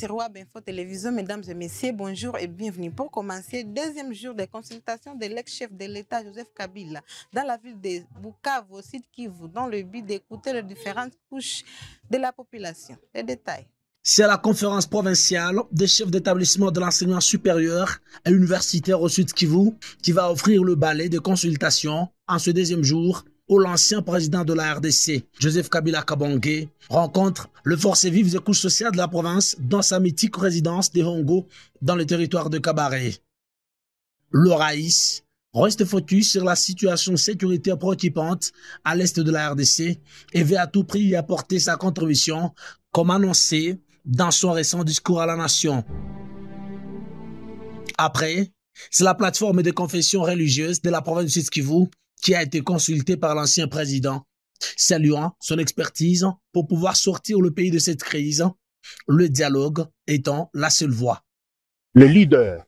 sur Web Info Télévision. Mesdames et messieurs, bonjour et bienvenue. Pour commencer, deuxième jour de consultation de l'ex-chef de l'État, Joseph Kabila, dans la ville de Bukavu, au site Kivu, dans le but d'écouter les différentes couches de la population. Les détails. C'est à la conférence provinciale des chefs d'établissement de l'enseignement supérieur et universitaire au Sud Kivu qui va offrir le balai de consultation en ce deuxième jour où l'ancien président de la RDC, Joseph Kabila Kabange, rencontre le forces vives et couches sociales de la province dans sa mythique résidence de Hongo dans le territoire de Kabaré. Le Raïs reste focus sur la situation sécuritaire préoccupante à l'est de la RDC et veut à tout prix y apporter sa contribution comme annoncé dans son récent discours à la nation. Après, c'est la plateforme de confession religieuse de la province du Sud Kivu qui a été consultée par l'ancien président, saluant son expertise pour pouvoir sortir le pays de cette crise, le dialogue étant la seule voie. Les leaders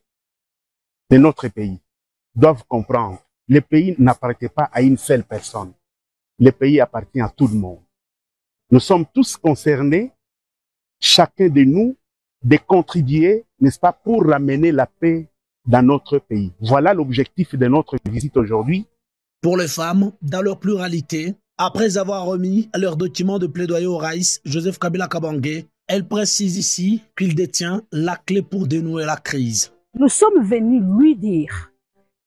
de notre pays doivent comprendre, le pays n'appartient pas à une seule personne. Le pays appartient à tout le monde. Nous sommes tous concernés, chacun de nous, de contribuer, n'est-ce pas, pour ramener la paix dans notre pays. Voilà l'objectif de notre visite aujourd'hui. Pour les femmes, dans leur pluralité, après avoir remis leur document de plaidoyer au Raïs, Joseph Kabila Kabange, elle précise ici qu'il détient la clé pour dénouer la crise. Nous sommes venus lui dire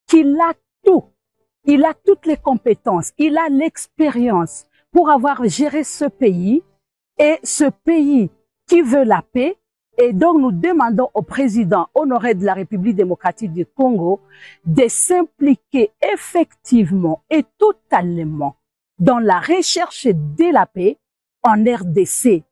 qu'il a tout. Il a toutes les compétences, il a l'expérience pour avoir géré ce pays et ce pays qui veut la paix. Et donc, nous demandons au président honoré de la République démocratique du Congo de s'impliquer effectivement et totalement dans la recherche de la paix en RDC.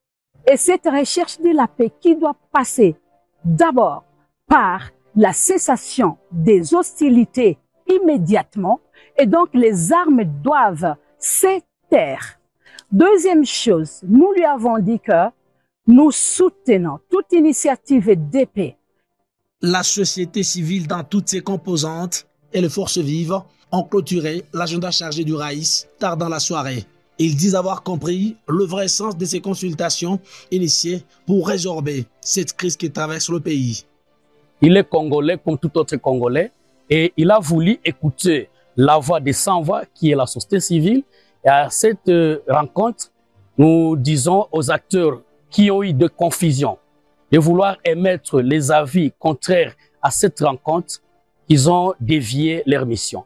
Et cette recherche de la paix qui doit passer d'abord par la cessation des hostilités immédiatement, et donc les armes doivent se taire. Deuxième chose, nous lui avons dit que nous soutenons toute initiative de paix. La société civile dans toutes ses composantes et les forces vives ont clôturé l'agenda chargé du Raïs tard dans la soirée. Ils disent avoir compris le vrai sens de ces consultations initiées pour résorber cette crise qui traverse le pays. Il est congolais comme tout autre congolais et il a voulu écouter la voix des sans-voix qui est la société civile. Et à cette rencontre, nous disons aux acteurs qui ont eu de confusion de vouloir émettre les avis contraires à cette rencontre, ils ont dévié leur mission.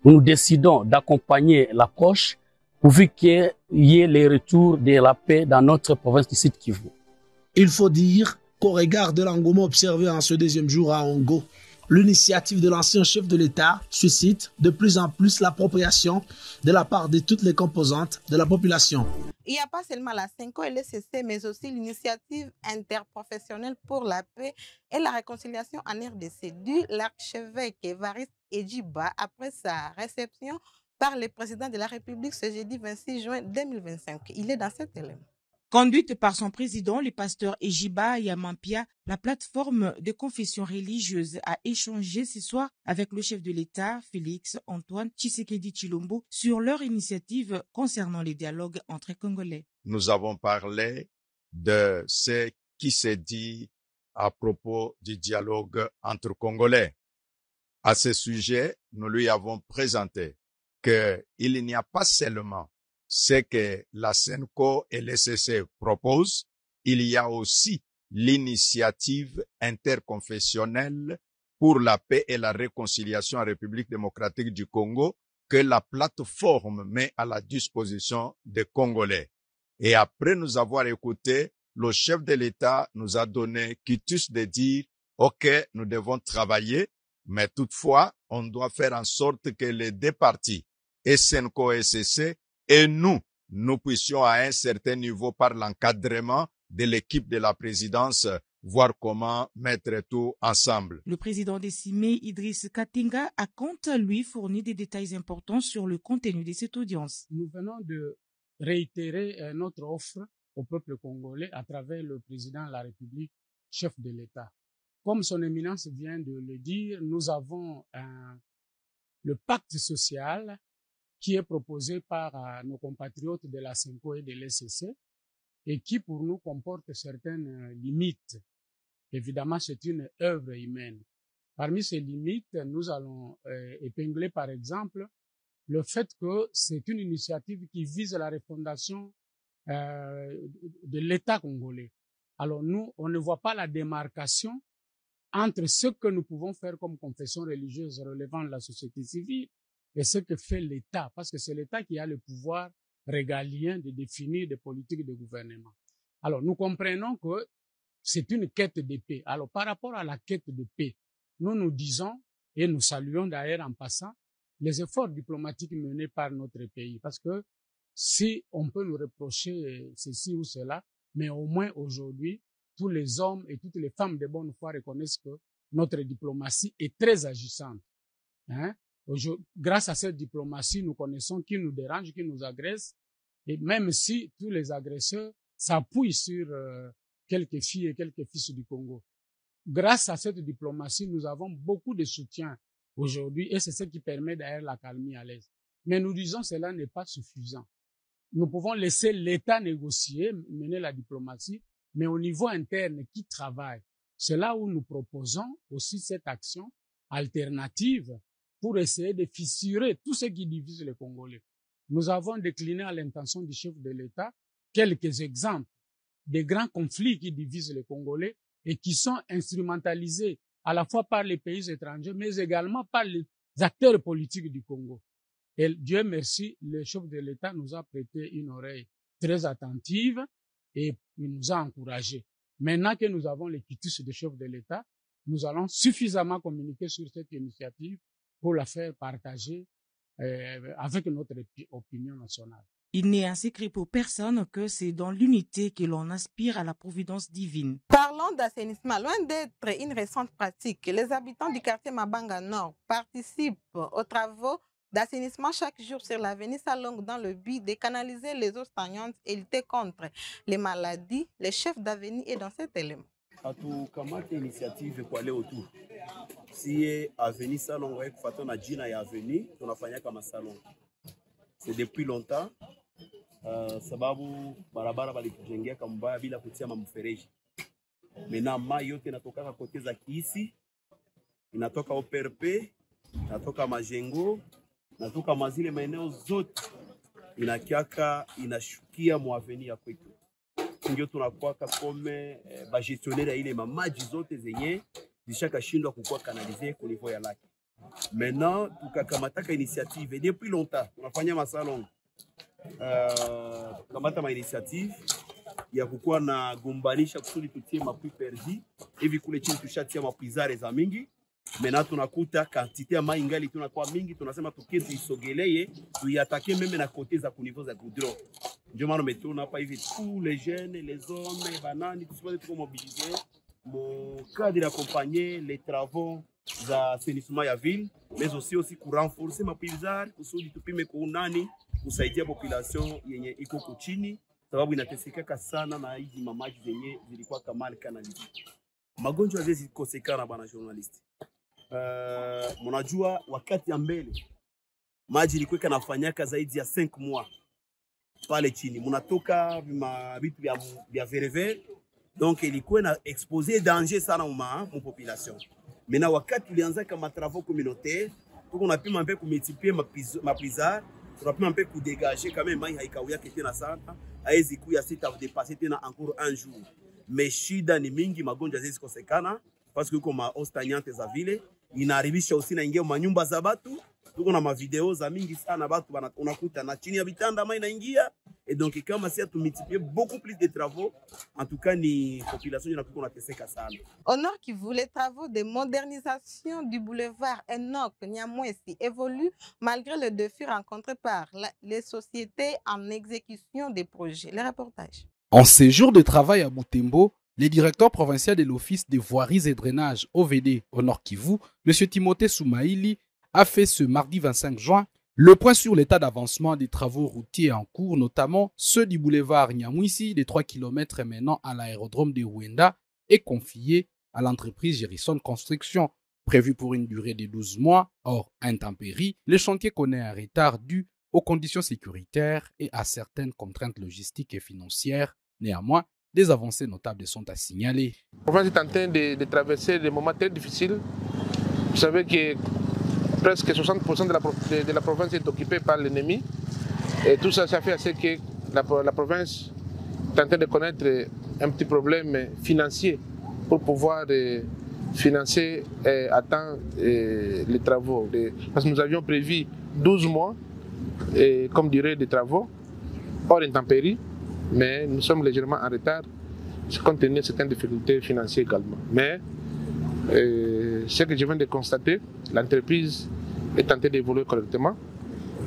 Nous décidons d'accompagner l'approche pourvu qu'il y ait les retours de la paix dans notre province du Sud Kivu. Il faut dire qu'au regard de l'engouement observé en ce deuxième jour à Hongo, l'initiative de l'ancien chef de l'État suscite de plus en plus l'appropriation de la part de toutes les composantes de la population. Il n'y a pas seulement la CENCO et le CC, mais aussi l'initiative interprofessionnelle pour la paix et la réconciliation en RDC de l'archevêque Évariste Edjiba après sa réception par le président de la République ce jeudi 26 juin 2025. Il est dans cet élément. Conduite par son président, le pasteur Edjiba Yamampia, la plateforme de confession religieuse a échangé ce soir avec le chef de l'État, Félix Antoine Tshisekedi Tshilombo, sur leur initiative concernant les dialogues entre Congolais. Nous avons parlé de ce qui s'est dit à propos du dialogue entre Congolais. À ce sujet, nous lui avons présenté qu'il n'y a pas seulement ce que la CENCO et le CC proposent, il y a aussi l'initiative interconfessionnelle pour la paix et la réconciliation en République démocratique du Congo que la plateforme met à la disposition des Congolais. Et après nous avoir écouté, le chef de l'État nous a donné quitus de dire « Ok, nous devons travailler, mais toutefois, on doit faire en sorte que les deux parties, CENCO et CC, et nous puissions à un certain niveau par l'encadrement de l'équipe de la présidence voir comment mettre tout ensemble. Le président décimé Idriss Katinga a quant à lui fourni des détails importants sur le contenu de cette audience. Nous venons de réitérer notre offre au peuple congolais à travers le président de la République, chef de l'État. Comme son éminence vient de le dire, nous avons le pacte social qui est proposé par nos compatriotes de la CENCO et de l'ECC et qui pour nous comporte certaines limites. évidemment, c'est une œuvre humaine. Parmi ces limites, nous allons épingler, par exemple, le fait que c'est une initiative qui vise la refondation de l'État congolais. Alors nous, on ne voit pas la démarcation entre ce que nous pouvons faire comme confession religieuse relevant de la société civile et ce que fait l'État, parce que c'est l'État qui a le pouvoir régalien de définir des politiques de gouvernement. Alors nous comprenons que c'est une quête de paix. Alors par rapport à la quête de paix, nous disons, et nous saluons d'ailleurs en passant, les efforts diplomatiques menés par notre pays, parce que si on peut nous reprocher ceci ou cela, mais au moins aujourd'hui, tous les hommes et toutes les femmes de bonne foi reconnaissent que notre diplomatie est très agissante. Grâce à cette diplomatie, nous connaissons qui nous dérange, qui nous agresse, et même si tous les agresseurs s'appuient sur quelques filles et quelques fils du Congo. Grâce à cette diplomatie, nous avons beaucoup de soutien aujourd'hui et c'est ce qui permet d'ailleurs la calmie à l'Est. Mais nous disons que cela n'est pas suffisant. Nous pouvons laisser l'État négocier, mener la diplomatie, mais au niveau interne, qui travaille? C'est là où nous proposons aussi cette action alternative pour essayer de fissurer tout ce qui divise les Congolais. Nous avons décliné à l'intention du chef de l'État quelques exemples des grands conflits qui divisent les Congolais et qui sont instrumentalisés à la fois par les pays étrangers, mais également par les acteurs politiques du Congo. Et Dieu merci, le chef de l'État nous a prêté une oreille très attentive et il nous a encouragés. Maintenant que nous avons les quitus de chef de l'État, nous allons suffisamment communiquer sur cette initiative pour la faire partager avec notre opinion nationale. Il n'est ainsi écrit pour personne que c'est dans l'unité que l'on aspire à la providence divine. Parlons d'assainissement. Loin d'être une récente pratique, les habitants du quartier Mabanga Nord participent aux travaux d'assainissement chaque jour sur l'avenue Salong dans le but de canaliser les eaux stagnantes et lutter contre les maladies. Le chef d'avenue est dans cet élément. Hatukamate initiative kwa leo tu. Si avenue Salong wa kufuatana na jina ya avenue tunafanya kama Salong. C'est depuis longtemps. Sababu barabara balitujengea kama mbaya bila kutia mfereji. Mena mai yote inatoka kote za Kiisi, inatoka OPRP, inatoka Majengo, inatoka mazile maeneo zote inakiaka inashukia muaveni ya kwetu. Ndio tunakuwa kama bagestionnaire ile mamaji zote zenye zishaka shindwa kukua kanalize kwa niveau ya laki. Maintenant tukakamataka initiative depuis longtemps tunafanya masalon kamata ma initiative ya kukuwa na gombanisha kusudi tutie mapui perdi hivi kule chini tushatia mapizare za mingi. Maintenant tunakuta quantité ya mai ngali tunakuwa mingi, tunasema tuketi isogeleye tuiatake meme na kote za kuniveau za goudron. Ndio maana metuna hapa hivi tous les jeunes, les hommes, banani tous tuko mobiliser mon cadre d'accompagner les travaux d'assainissement ya ville, mais aussi pour renforcer mapizare kusudi tupime kuunani kusaidia population yenye iko kuchini, sababu inateseka sana na hizi mamaji zenye zilikuwa kama kanalizi. Magonjwa hizi kosekana bana journalist. Mnajua wakati ya mbele maji ilikuwa kanafanyaka zaidi ya 5 mois pale chini, mnatoka vitu vya verevere, donc ilikuwa na exposer danger sana mu population. Maintenant wakati tulianza kama travaux communautaires, tuko napima mpe kumultiplier mapizare, tunapima mpe kudegager quand même mai haikawia tena sana, haizi kuya sita dépasser tena encore un jour. Mais shida ni mingi, magonjwa hizi kosekana parce que comme eau stagnante za vile inaharibisha aussi na ingia manyumba za batu. Tuko na mavideo za mingi sana batu unakuta na chini ya vitanda mai inaingia, et donc kama si tu multiplier beaucoup plus de travaux, en tout cas ni population inakuwa inateseka sana. Au Nord Kivu, les travaux de modernisation du boulevard Enoch Nyamwesi évoluent malgré le défi rencontré par les sociétés en exécution des projets. Le reportage. En séjour de travail à Butembo, le directeur provincial de l'Office des voiries et drainage OVD au Nord Kivu, M. Timothée Soumaïli, a fait ce mardi 25 juin le point sur l'état d'avancement des travaux routiers en cours, notamment ceux du boulevard Nyamwisi de 3 km menant à l'aérodrome de Ruenda et confié à l'entreprise Gerison Construction. Prévu pour une durée de 12 mois, hors intempéries, le chantier connaît un retard dû aux conditions sécuritaires et à certaines contraintes logistiques et financières. Néanmoins, des avancées notables sont à signaler. La province est en train de traverser des moments très difficiles. Vous savez que presque 60% de la province est occupée par l'ennemi. Et tout ça, ça fait assez que la province est en train de connaître un petit problème financier pour pouvoir financer à temps les travaux. Parce que nous avions prévu 12 mois comme durée des travaux, hors intempéries, mais nous sommes légèrement en retard, compte tenu de certaines difficultés financières également. Mais ce que je viens de constater, l'entreprise est en train d'évoluer correctement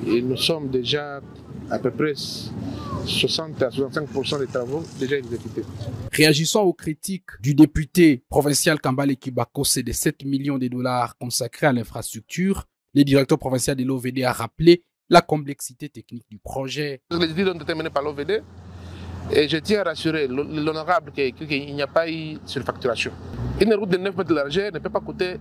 et nous sommes déjà à peu près 60 à 65% des travaux déjà exécutés. Réagissant aux critiques du député provincial Kambale Kibako, c'est de 7 millions de dollars consacrés à l'infrastructure, le directeur provincial de l'OVD a rappelé la complexité technique du projet. Les idées ont été menées par l'OVD et je tiens à rassurer l'honorable qu'il n'y a pas eu de surfacturation. Une route de 9 mètres de largeur ne peut pas coûter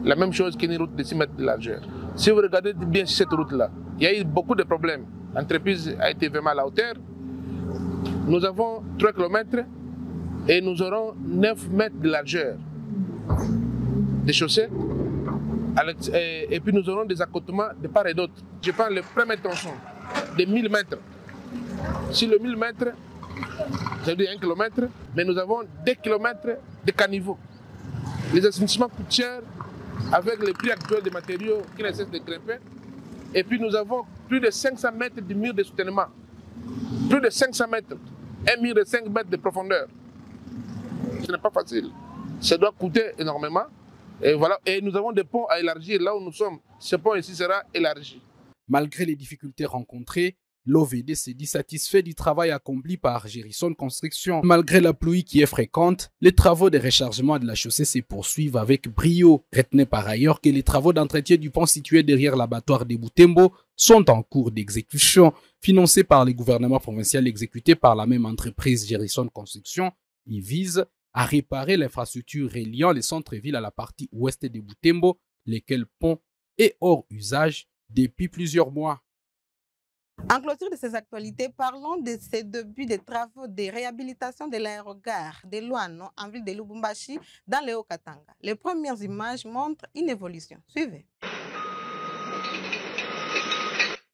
la même chose qu'une route de 6 mètres de largeur. Si vous regardez bien cette route-là, il y a eu beaucoup de problèmes. L'entreprise a été vraiment à la hauteur. Nous avons 3 km et nous aurons 9 mètres de largeur de chaussée. Et puis nous aurons des accotements de part et d'autre. Je prends le premier tronçon de 1000 mètres. Sur le 1000 mètres, ça veut dire 1 km, mais nous avons 2 km de caniveaux. Les assainissements coûtent cher avec le prix actuel des matériaux qui ne cessent de grimper. Et puis nous avons plus de 500 mètres de mur de soutènement. Plus de 500 mètres. Un mur de 5 mètres de profondeur. Ce n'est pas facile. Ça doit coûter énormément. Et voilà. Et nous avons des ponts à élargir là où nous sommes. Ce pont ici sera élargi. Malgré les difficultés rencontrées, l'OVD s'est dit satisfait du travail accompli par Gerson Construction. Malgré la pluie qui est fréquente, les travaux de rechargement de la chaussée se poursuivent avec brio. Retenez par ailleurs que les travaux d'entretien du pont situé derrière l'abattoir de Butembo sont en cours d'exécution. Financés par le gouvernement provincial exécuté par la même entreprise Gerson Construction, ils visent à réparer l'infrastructure reliant les centres-villes à la partie ouest de Butembo, lesquels pont est hors usage depuis plusieurs mois. En clôture de ces actualités, parlons de ces débuts des travaux de réhabilitation de l'aérogare de Luano en ville de Lubumbashi dans le Haut-Katanga. Les premières images montrent une évolution. Suivez.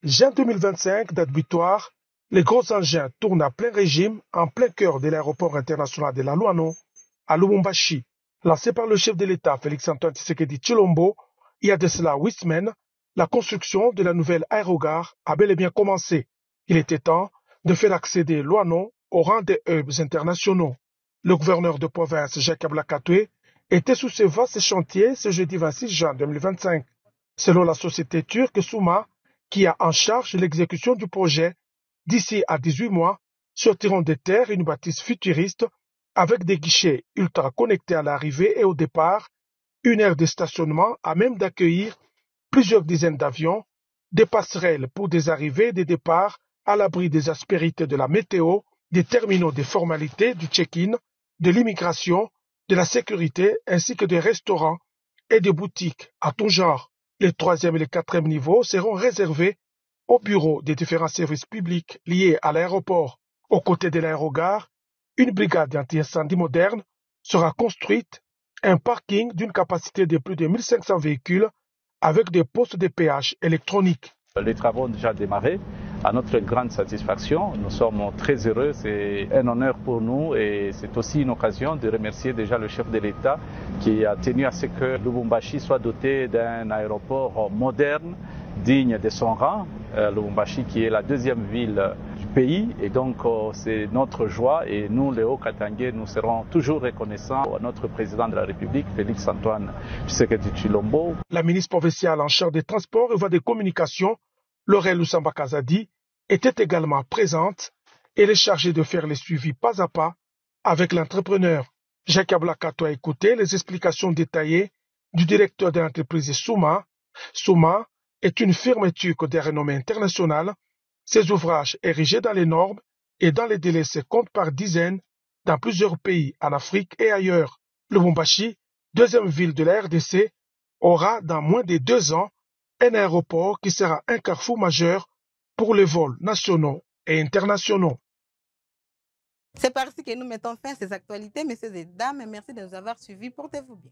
Juin 2025, date butoir, les gros engins tournent à plein régime en plein cœur de l'aéroport international de la Luano à Lubumbashi. Lancé par le chef de l'État Félix-Antoine Tshisekedi Tshilombo, il y a de cela 8 semaines, la construction de la nouvelle aérogare a bel et bien commencé. Il était temps de faire accéder Luano au rang des hubs internationaux. Le gouverneur de province Jacques Ablakatoué était sous ce vaste chantier ce jeudi 26 juin 2025. Selon la société turque Souma, qui a en charge l'exécution du projet, d'ici à 18 mois, sortiront de terre une bâtisse futuriste avec des guichets ultra connectés à l'arrivée et au départ, une aire de stationnement à même d'accueillir plusieurs dizaines d'avions, des passerelles pour des arrivées et des départs à l'abri des aspérités de la météo, des terminaux de formalités du check-in, de l'immigration, de la sécurité ainsi que des restaurants et des boutiques à tout genre. Les 3e et les 4e niveaux seront réservés aux bureaux des différents services publics liés à l'aéroport. Aux côtés de l'aérogare, une brigade anti-incendie moderne sera construite, un parking d'une capacité de plus de 1500 véhicules avec des postes de péage électroniques. Les travaux ont déjà démarré. À notre grande satisfaction, nous sommes très heureux. C'est un honneur pour nous et c'est aussi une occasion de remercier déjà le chef de l'État qui a tenu à ce que Lubumbashi soit doté d'un aéroport moderne, digne de son rang. Lubumbashi qui est la 2e ville du pays et donc c'est notre joie et nous, les Hauts-Katangais, nous serons toujours reconnaissants à notre président de la République, Félix-Antoine Tshisekedi Tshilombo. La ministre provinciale en charge des transports et voies de communication, Laurel Lusamba Kazadi, était également présente et elle est chargée de faire les suivis pas à pas avec l'entrepreneur. Jacques Ablakato a écouté les explications détaillées du directeur de l'entreprise Souma. Souma est une firme turque de renommée internationale. Ses ouvrages érigés dans les normes et dans les délais se comptent par dizaines dans plusieurs pays en Afrique et ailleurs. Lubumbashi, 2e ville de la RDC, aura dans moins de 2 ans un aéroport qui sera un carrefour majeur pour les vols nationaux et internationaux. C'est par ici que nous mettons fin à ces actualités, messieurs et dames. Merci de nous avoir suivis. Portez-vous bien.